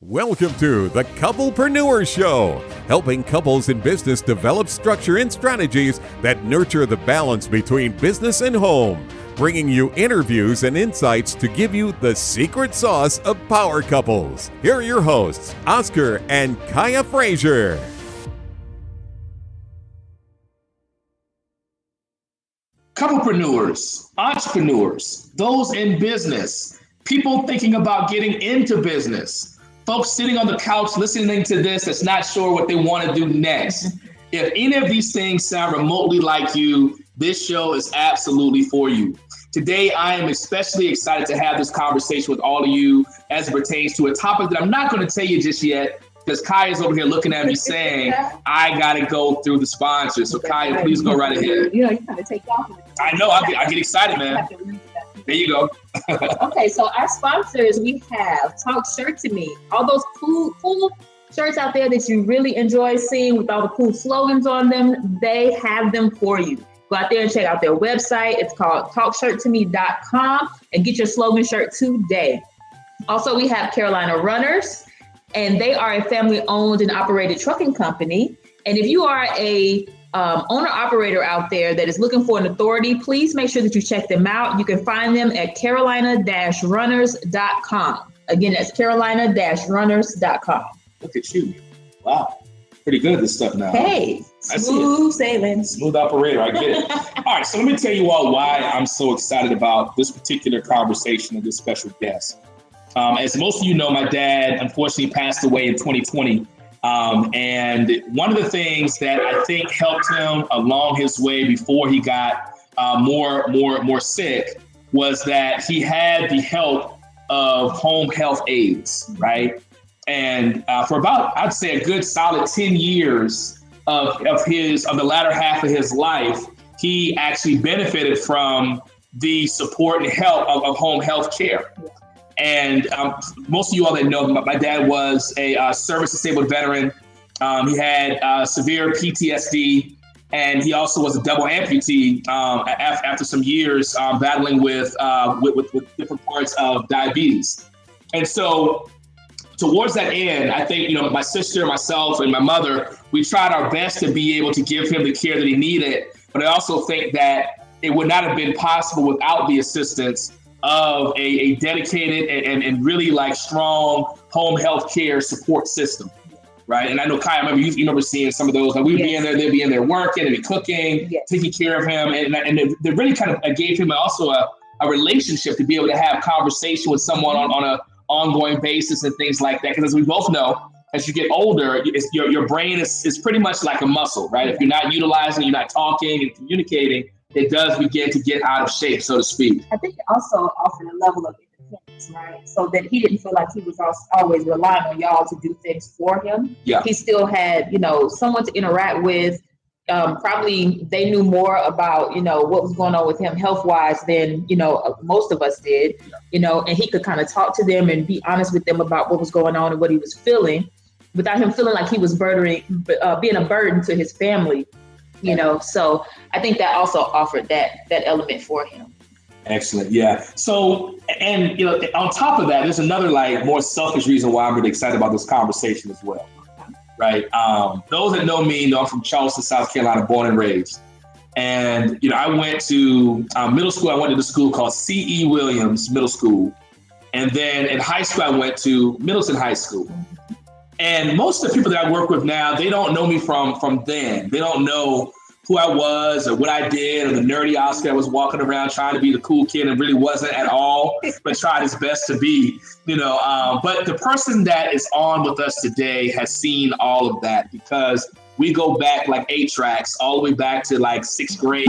Welcome to the Couple-preneurs Show, helping couples in business develop structure and strategies that nurture the balance between business and home, bringing you interviews and insights to give you the secret sauce of power couples. Here are your hosts, Oscar and Kaya Frazier. Couple-preneurs, entrepreneurs, those in business, people thinking about getting into business, folks sitting on the couch listening to this that's not sure what they want to do next. If any of these things sound remotely like you, this show is absolutely for you. Today, I am especially excited to have this conversation with all of you as it pertains to a topic that I'm not going to tell you just yet, because Kaya's over here looking at me saying, I got to go through the sponsors. So Kaya, please go right ahead. You kind of take off. I know, I get excited, man. There you go. Okay, so our sponsors, we have Talk Shirt to Me. All those cool shirts out there that you really enjoy seeing with all the cool slogans on them, they have them for you. Go out there and check out their website. It's called talkshirttome.com and get your slogan shirt today. Also, we have Carolina Runners, and they are a family-owned and operated trucking company. And if you are a owner-operator out there that is looking for an authority, please make sure that you check them out. You can find them at carolina-runners.com. Again, that's carolina-runners.com. Look at you. Wow. Pretty good at this stuff now. Hey, smooth sailing. Smooth operator, I get it. All right, so let me tell you all why I'm so excited about this particular conversation and this special guest. As most of you know, my dad unfortunately passed away in 2020. And one of the things that I think helped him along his way before he got more sick was that he had the help of home health aides, right? And for about, I'd say, a good solid 10 years of the latter half of his life, he actually benefited from the support and help of home health care. And most of you all that know, my dad was a service-disabled veteran. He had severe PTSD, and he also was a double amputee after some years battling with different parts of diabetes. And so towards that end, I think, my sister, myself, and my mother, we tried our best to be able to give him the care that he needed. But I also think that it would not have been possible without the assistance of a dedicated and really strong home health care support system, right? And I know Kaya, you remember seeing some of those. Like we'd be in there, they'd be in there working and cooking, taking care of him, and they really kind of gave him also a relationship to be able to have conversation with someone on a ongoing basis and things like that. Because as we both know, as you get older, your brain is pretty much like a muscle, right? If you're not utilizing, you're not talking and communicating, it does begin to get out of shape, so to speak. I think it also offered a level of independence, right? So that he didn't feel like he was always relying on y'all to do things for him. Yeah. He still had, someone to interact with. Probably they knew more about, what was going on with him health-wise than, most of us did, and he could kind of talk to them and be honest with them about what was going on and what he was feeling without him feeling like he was being a burden to his family. So I think that also offered that element for him. Excellent. Yeah. So, and, on top of that, there's another more selfish reason why I'm really excited about this conversation as well. Right. Those that know me know I'm from Charleston, South Carolina, born and raised. And, I went to middle school. I went to the school called C.E. Williams Middle School. And then in high school, I went to Middleton High School. And most of the people that I work with now, they don't know me from then. They don't know who I was or what I did or the nerdy Oscar that was walking around trying to be the cool kid and really wasn't at all, but tried his best to be, But the person that is on with us today has seen all of that because we go back like 8 tracks all the way back to 6th grade,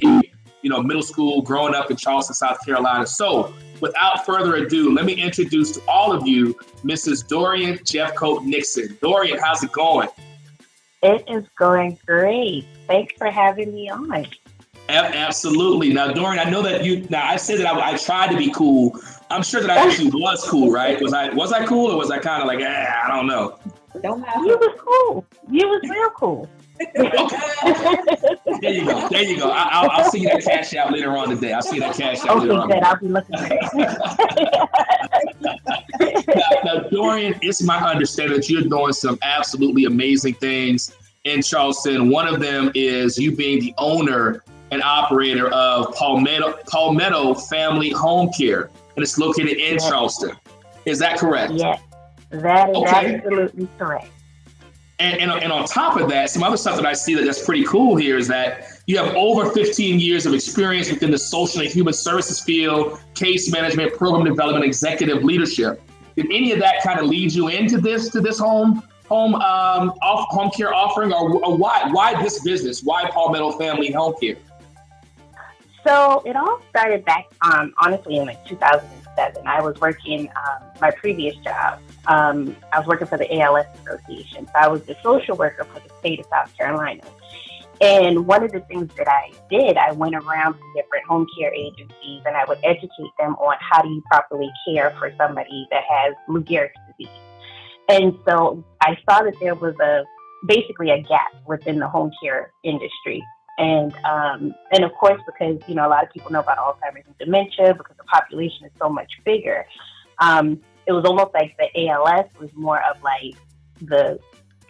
middle school, growing up in Charleston, South Carolina. So without further ado, let me introduce to all of you Mrs. Dorian Jeffcoat-Nixon. Dorian, how's it going? It is going great. Thanks for having me on. Absolutely. Now, Dorian, I know that I said that I tried to be cool. I'm sure that I actually was cool, right? Was I cool or was I kind of I don't know? You was cool. You was real cool. There you go. There you go. I'll see you that cash out later on today. I'll see you that cash out later on. Okay, good. I'll be looking for it. Now, Dorian, it's my understanding that you're doing some absolutely amazing things in Charleston. One of them is you being the owner and operator of Palmetto Family Homecare, and it's located in Charleston. Is that correct? Yes, that is absolutely correct. And on top of that, some other stuff that I see that's pretty cool here is that you have over 15 years of experience within the social and human services field, case management, program development, executive leadership. Did any of that kind of lead you into this home care offering, or why this business? Why Palmetto Family Homecare? So it all started back, honestly, in like 2007. I was working my previous job. I was working for the ALS Association. So I was the social worker for the state of South Carolina. And one of the things that I did, I went around to different home care agencies and I would educate them on how do you properly care for somebody that has Lou Gehrig's disease. And so I saw that there was basically a gap within the home care industry. And of course, because, a lot of people know about Alzheimer's and dementia because the population is so much bigger. It was almost like the ALS was more of like the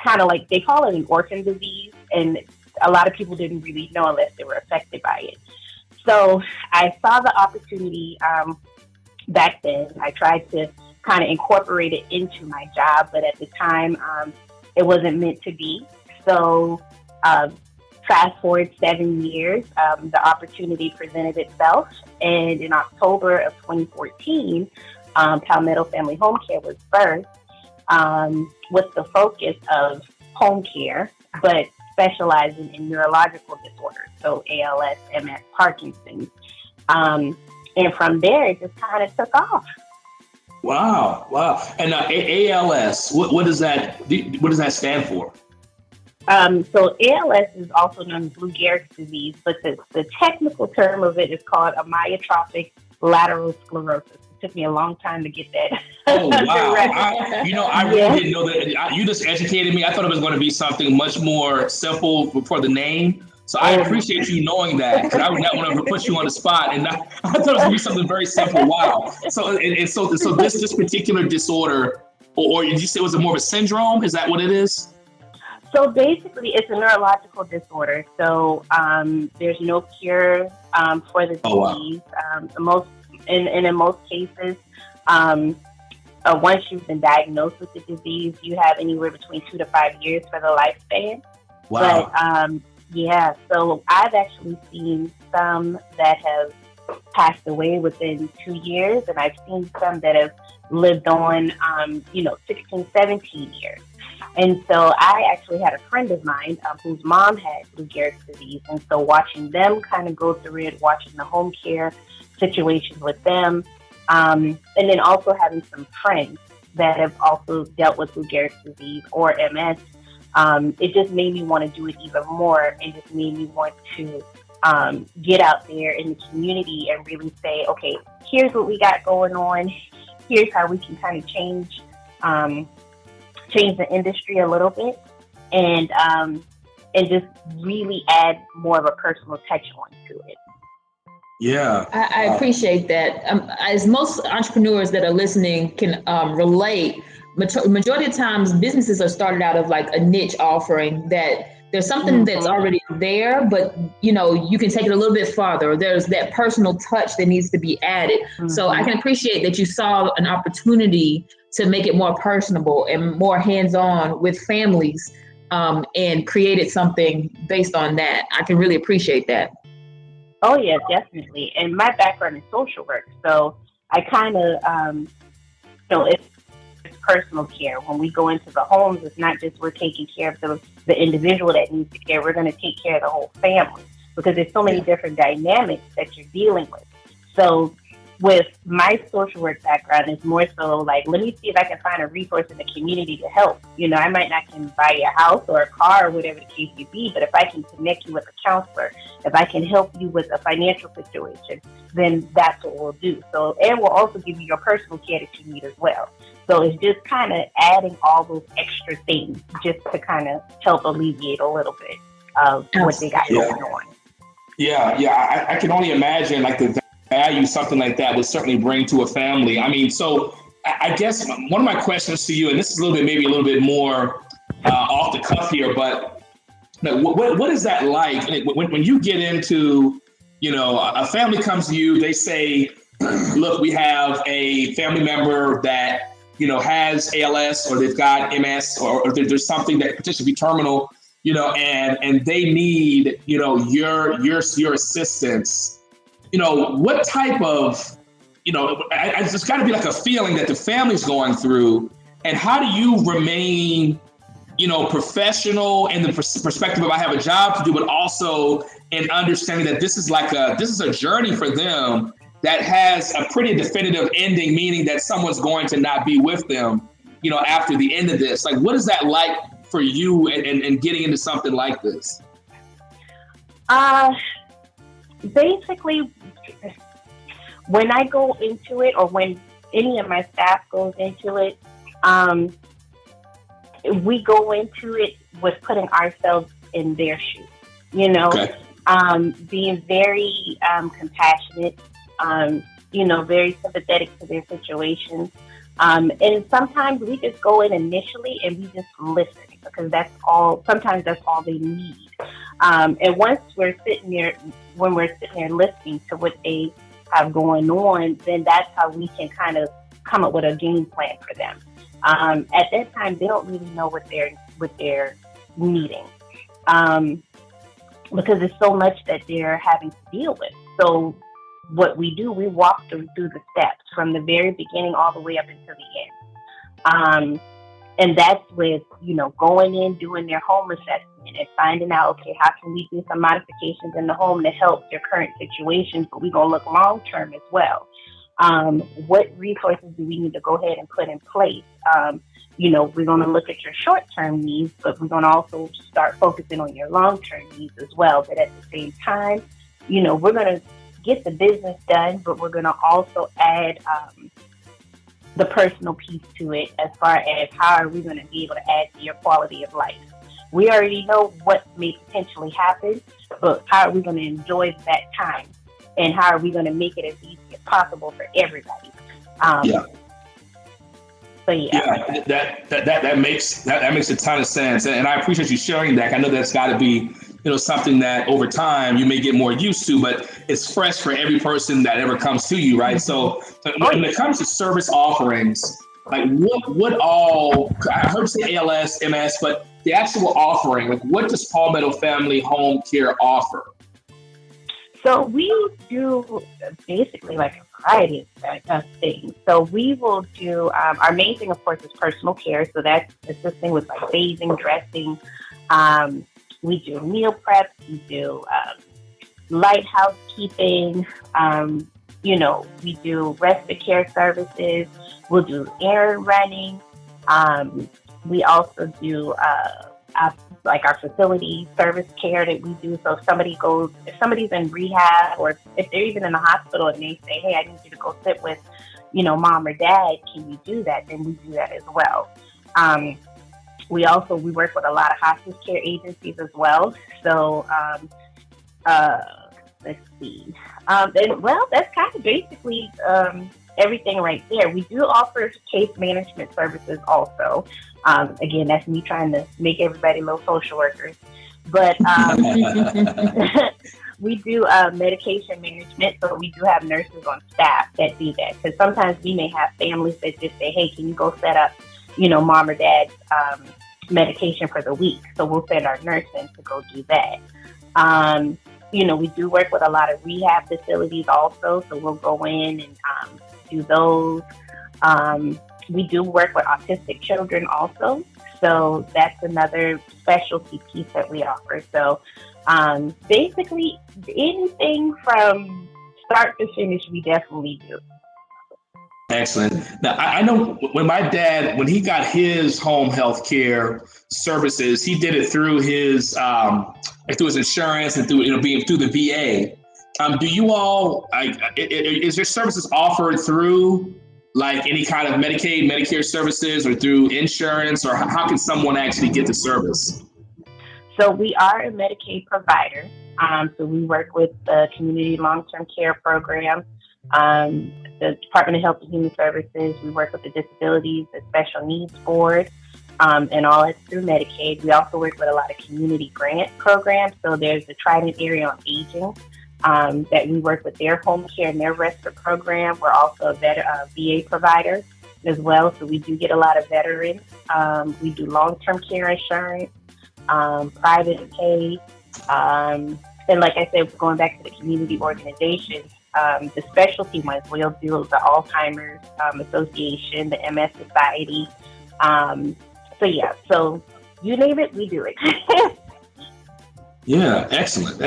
kind of like, they call it an orphan disease. And a lot of people didn't really know unless they were affected by it. So I saw the opportunity back then. I tried to kind of incorporate it into my job, but at the time it wasn't meant to be. So fast forward 7 years, the opportunity presented itself. And in October of 2014, Palmetto Family Homecare was birthed with the focus of home care, but specializing in neurological disorders, so ALS, MS, Parkinson's. And from there, it just kind of took off. Wow. And ALS, what does that stand for? So ALS is also known as Lou Gehrig's disease, but the technical term of it is called amyotrophic lateral sclerosis. It took me a long time to get that. Oh, wow. I really didn't know that. You just educated me. I thought it was going to be something much more simple for the name. So I appreciate you knowing that, because I would not want to put you on the spot. And I thought it was going to be something very simple. Wow. So this particular disorder, or did you say it was more of a syndrome? Is that what it is? So basically, it's a neurological disorder. So there's no cure for the disease. Wow. In most cases, once you've been diagnosed with the disease, you have anywhere between 2 to 5 years for the lifespan. Wow. But so I've actually seen some that have passed away within 2 years, and I've seen some that have lived on, 16, 17 years. And so I actually had a friend of mine whose mom had Lou Gehrig's disease. And so watching them kind of go through it, watching the home care situations with them, and then also having some friends that have also dealt with Lou Gehrig's disease or MS, it just made me want to do it even more, and just made me want to get out there in the community and really say, okay, here's what we got going on. Here's how we can kind of change the industry a little bit, and just really add more of a personal touch onto it. Yeah, I appreciate that. As most entrepreneurs that are listening can relate, majority of times businesses are started out of like a niche offering that there's something that's already there, but you can take it a little bit farther. There's that personal touch that needs to be added. Mm-hmm. So I can appreciate that you saw an opportunity to make it more personable and more hands-on with families, and created something based on that. I can really appreciate that. Oh yeah, definitely. And my background is social work, so I kind of, it's personal care. When we go into the homes, it's not just we're taking care of the individual that needs the care. We're going to take care of the whole family, because there's so many different dynamics that you're dealing with. So with my social work background, it's more so like, let me see if I can find a resource in the community to help. I might not can buy a house or a car or whatever the case may be, but if I can connect you with a counselor, if I can help you with a financial situation, then that's what we'll do. So, and we'll also give you your personal care that you need as well. So it's just kind of adding all those extra things just to kind of help alleviate a little bit of what they got going on. Yeah. I can only imagine like the value something like that would certainly bring to a family. I mean, so I guess one of my questions to you, and this is maybe a little bit more off the cuff here, but what is that like when you get into, a family comes to you, they say, look, we have a family member that, has ALS or they've got MS or there's something that potentially be terminal, and they need, your assistance. What type of, it's got to be like a feeling that the family's going through, and how do you remain, professional in the perspective of I have a job to do, but also in understanding that this is a journey for them that has a pretty definitive ending, meaning that someone's going to not be with them, after the end of this. Like, what is that like for you and getting into something like this? Basically, when I go into it, or when any of my staff goes into it, we go into it with putting ourselves in their shoes, Okay. Being very compassionate, very sympathetic to their situations. And sometimes we just go in initially and we just listen, because sometimes that's all they need. And once when we're sitting there listening to what they have going on, then that's how we can kind of come up with a game plan for them. At that time, they don't really know what they're needing, because there's so much that they're having to deal with. So what we do, we walk them through the steps from the very beginning all the way up until the end. And that's with, going in, doing their home assessment and finding out, okay, how can we do some modifications in the home to help their current situation, but we're going to look long-term as well. What resources do we need to go ahead and put in place? We're going to look at your short-term needs, but we're going to also start focusing on your long-term needs as well. But at the same time, we're going to get the business done, but we're going to also add the personal piece to it, as far as how are we going to be able to add to your quality of life. We already know what may potentially happen, but how are we going to enjoy that time? And how are we going to make it as easy as possible for everybody? So that makes a ton of sense, and I appreciate you sharing that. I know that's got to be something that over time you may get more used to, but it's fresh for every person that ever comes to you, right? So when it comes to service offerings, like what all, I heard you say ALS, MS, but the actual offering, like what does Palmetto Family Homecare offer? So we do basically like a variety of things. So we will do, our main thing, of course, is personal care. So that's assisting with like bathing, dressing. We do meal prep. We do light housekeeping. We do respite care services. We'll do errand running. We also do our facility service care that we do. So if somebody's in rehab, or if they're even in the hospital and they say, hey, I need you to go sit with, mom or dad, can you do that? Then we do that as well. We work with a lot of hospice care agencies as well. So let's see. That's kind of basically everything right there. We do offer case management services also. Again, that's me trying to make everybody little social workers. But we do medication management, so we do have nurses on staff that do that. Because sometimes we may have families that just say, hey, can you go set up, mom or dad's medication for the week? So we'll send our nurse in to go do that. We do work with a lot of rehab facilities also, so we'll go in and do those. We do work with autistic children also, so that's another specialty piece that we offer. So basically anything from start to finish, we definitely do. Excellent. Now, I know when my dad, when he got his home health care services, he did it through his insurance and through being through the VA. Do you all is your services offered through like any kind of Medicaid, Medicare services, or through insurance, or how can someone actually get the service? So we are a Medicaid provider. So we work with the Community Long-Term Care Program, the Department of Health and Human Services. We work with the Disabilities and Special Needs Board, and all that's through Medicaid. We also work with a lot of community grant programs. So there's the Trident Area on Aging that we work with their home care and their respite program. We're also a VA provider as well. So we do get a lot of veterans. We do long-term care insurance, private pay. And like I said, going back to the community organizations, the specialty ones, we'll deal with the Alzheimer's Association, the MS Society. So you name it, we do it. Yeah, excellent.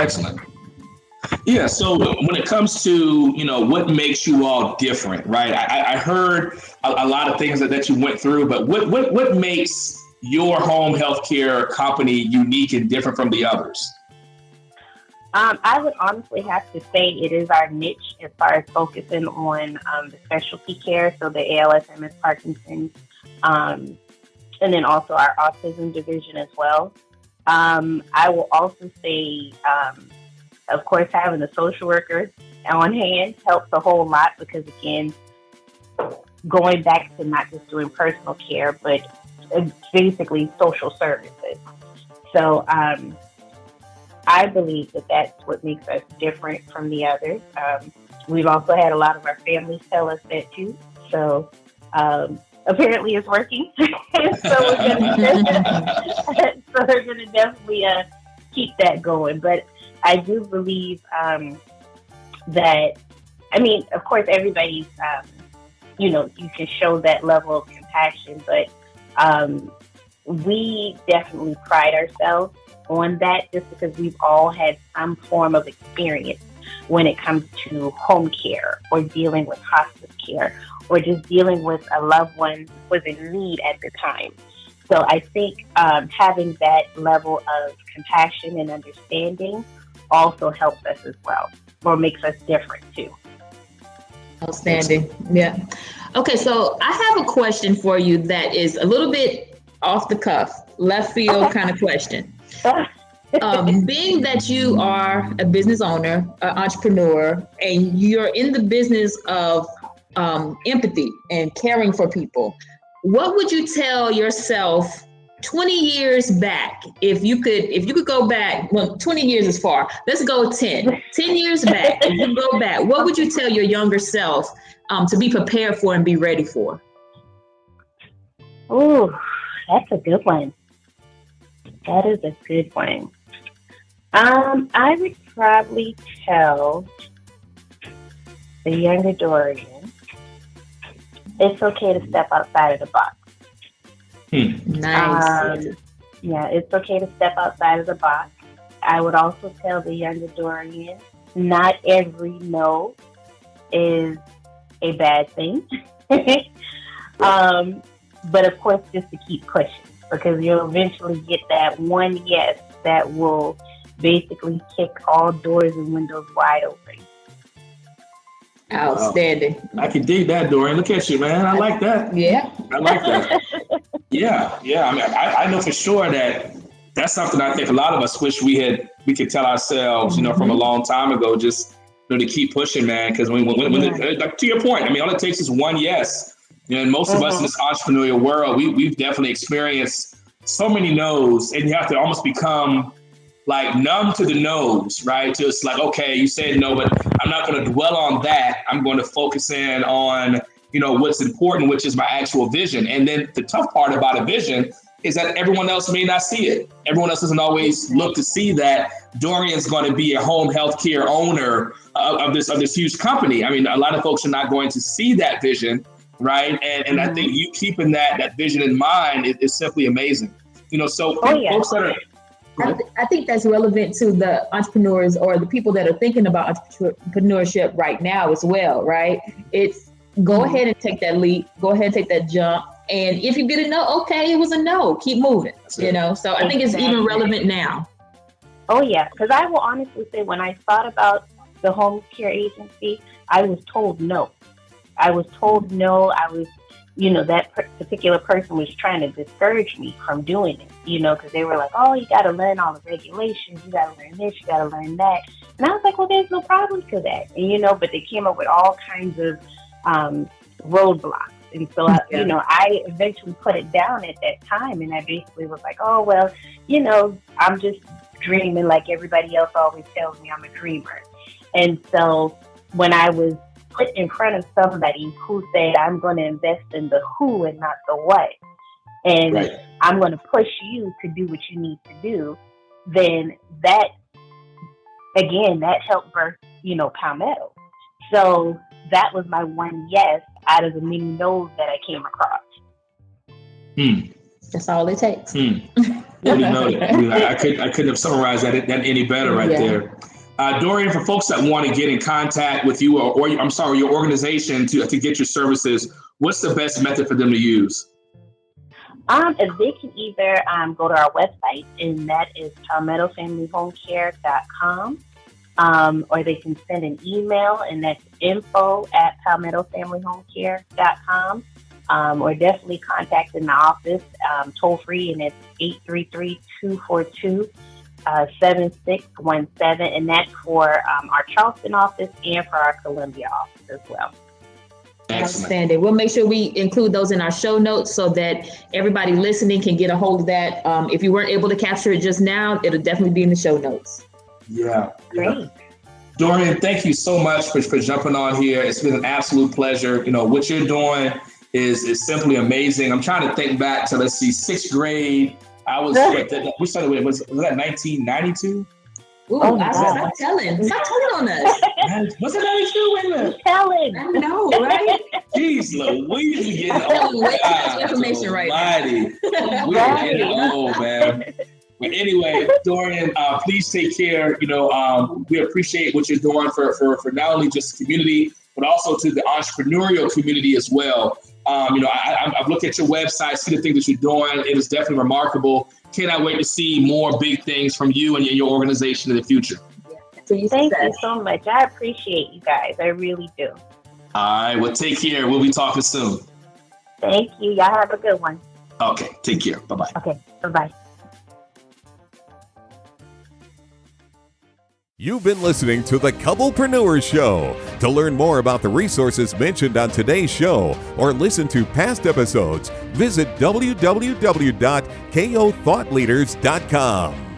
Yeah, so when it comes to, what makes you all different, right? I heard a lot of things that you went through, but what makes your home healthcare company unique and different from the others? I would honestly have to say it is our niche as far as focusing on the specialty care, so the ALS, MS, Parkinson's, and then also our autism division as well. I will also say, of course, having the social worker on hand helps a whole lot because, again, going back to not just doing personal care, but basically social services. So I believe that that's what makes us different from the others. We've also had a lot of our families tell us that too. So apparently it's working. So we're going to definitely keep that going. But I do believe that, of course, everybody's, you can show that level of compassion, but we definitely pride ourselves on that just because we've all had some form of experience when it comes to home care or dealing with hospice care or just dealing with a loved one who was in need at the time. So I think having that level of compassion and understanding also helps us as well, or makes us different too. Outstanding. Yeah. Okay, so I have a question for you that is a little bit off the cuff, left field kind of question. Being that you are a business owner, an entrepreneur, and you're in the business of empathy and caring for people, what would you tell yourself 20 years back? If you could go back, well, 20 years is far. Let's go 10 years back. If you go back, what would you tell your younger self to be prepared for and be ready for? Oh, that's a good one. That is a good one. I would probably tell the younger Dorian, it's okay to step outside of the box. Nice. Yeah, it's okay to step outside of the box. I would also tell the younger Dorian, not every no is a bad thing. But of course, just to keep pushing, because you'll eventually get that one yes that will basically kick all doors and windows wide open. Outstanding. Wow. I can dig that, Dorian. Look at you, man. I like that. Yeah. I like that. Yeah. I know for sure that that's something I think a lot of us wish we could tell ourselves, from a long time ago, just to keep pushing, man. Because when like, to your point, all it takes is one yes. And most of us in this entrepreneurial world, we've definitely experienced so many no's, and you have to almost become like numb to the no's, right? Just like, okay, you said no, but I'm not going to dwell on that. I'm going to focus in on, what's important, which is my actual vision. And then the tough part about a vision is that everyone else may not see it. Everyone else doesn't always look to see that Dorian's going to be a home health care owner of this huge company. A lot of folks are not going to see that vision, right? And I think you keeping that vision in mind is simply amazing. Folks that are... I think that's relevant to the entrepreneurs or the people that are thinking about entrepreneurship right now as well, right? It's go ahead and take that leap, go ahead and take that jump. And if you get a no, okay, it was a no, keep moving, So I think it's even relevant now. Oh yeah, because I will honestly say when I thought about the home care agency, I was told no. I was told no. I was, that particular person was trying to discourage me from doing it, because they were like, oh, you got to learn all the regulations. You got to learn this. You got to learn that. And I was like, well, there's no problem to that. And, but they came up with all kinds of roadblocks. And so, I eventually put it down at that time. And I basically was like, oh, well, I'm just dreaming like everybody else always tells me I'm a dreamer. And so when I was put in front of somebody who said, I'm going to invest in the who and not the what, and right. I'm going to push you to do what you need to do, then that helped birth, Palmetto. So that was my one yes out of the many no's that I came across. That's all it takes. I couldn't have summarized that any better right there. Dorian, for folks that want to get in contact with you or your organization to get your services, what's the best method for them to use? If they can either go to our website, and that is palmettofamilyhomecare.com, or they can send an email, and that's info@palmettofamilyhomecare.com, or definitely contact in the office toll free, and it's 833-242-7617, and that's for our Charleston office and for our Columbia office as well. Outstanding. We'll make sure we include those in our show notes so that everybody listening can get a hold of that. If you weren't able to capture it just now, it'll definitely be in the show notes. Yeah. Great. Dorian, thank you so much for jumping on here. It's been an absolute pleasure. What you're doing is simply amazing. I'm trying to think back to, sixth grade. I was, we started with, was that 1992? Ooh, stop telling on us. Was it 92? Wait a minute. Telling. I know, right? Jeez Louise, we getting old. Way too much information right now. We're getting old, man. But anyway, Dorian, please take care. We appreciate what you're doing for not only just the community, but also to the entrepreneurial community as well. I've looked at your website, see the things that you're doing. It is definitely remarkable. Cannot wait to see more big things from you and your organization in the future. Thank you so much. I appreciate you guys. I really do. All right. Well, take care. We'll be talking soon. Thank you. Y'all have a good one. Okay. Take care. Bye-bye. Okay. Bye-bye. You've been listening to the Couple-preneurs Show. To learn more about the resources mentioned on today's show or listen to past episodes, visit www.kothoughtleaders.com.